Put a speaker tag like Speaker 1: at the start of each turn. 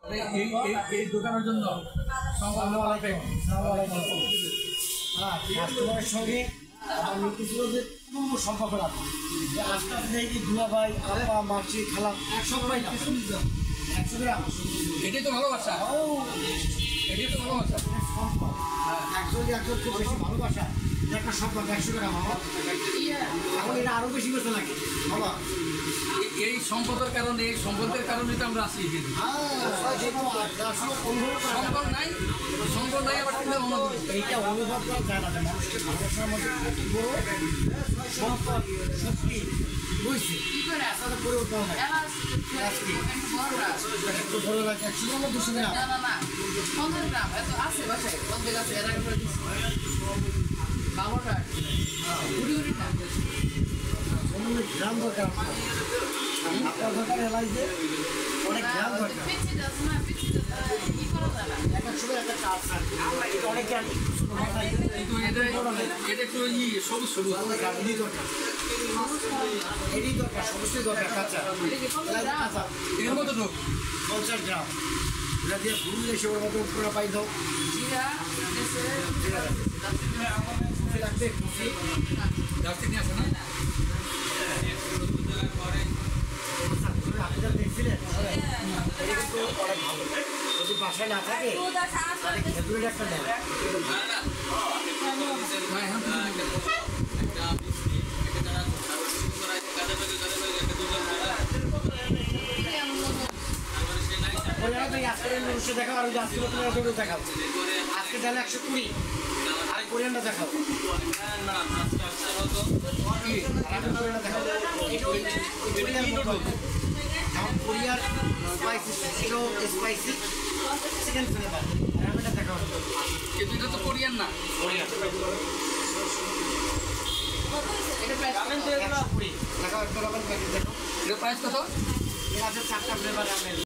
Speaker 1: এই দোকানের জন্য
Speaker 2: কাস্টমারের সঙ্গে আমার নীতিগুলোদের পূর্ণ সম্পর্ক রাখবো। আস্তে আস্তে দেখি দুলা ভাই আব্বা মাসি খালাম একসঙ্গে
Speaker 1: এটাই তো ভালোবাসা, এটাই তো ভালোবাসা।
Speaker 2: একজনকে একজনকে বেশি ভালোবাসা একটা সম্পর্ক 100 টাকা বাবা। এখন এটা আরো বেশি বেশি লাগে বাবা।
Speaker 1: এই সম্পদের কারণে, এই সম্পদের কারণে তো আমরা আসি। সম্পদ নাই, সম্পদ নাই, আবার
Speaker 2: এইটা অনুভব করা যায় না যে মানুষকে ভালোবাসার মধ্যে কত বড় সম্পদ শক্তি বুঝছে আসলে করে উঠতে হবে। একটু ভালো লাগে 100 গ্রাম 200 গ্রাম গ্রাম দরকার আপনার দরকার এলাইতে অনেক গ্রাম দরকার। অনেক জ্ঞান
Speaker 1: এটা একটু সবুজ সবুজ
Speaker 2: এরই দরকার, সমস্ত দরকার কাঁচা কাঁচা
Speaker 1: এর মতো লোক
Speaker 2: 50 গ্রাম এটা দিয়ে ঘুরলে সেবার মতো পুরো পাই দাও লাগবে খুশি
Speaker 1: গাছটি নিয়ে আসে না।
Speaker 2: আপনি যা দেখছিলেন এটা কিন্তু অনেক ভালো। যদি বাসায় না থাকে তাহলে খেজুরের একটা নেন। আজকের মানুষে দেখাও আর আজকে দেখাও। আজকে তাহলে 120 আর কোরিয়ানটা দেখাও। কোরিয়ার spicy zero spicy chicken flavour এটা দেখাও।
Speaker 1: কিন্তু এটা তো কোরিয়ান না,
Speaker 2: কোরিয়ান এটা প্রাইস 120 দেখাও। একটা রকম প্যাকেট দেখো।
Speaker 1: এটা প্রাইস কত?
Speaker 2: এটা আছে 4টা ফ্লেভার।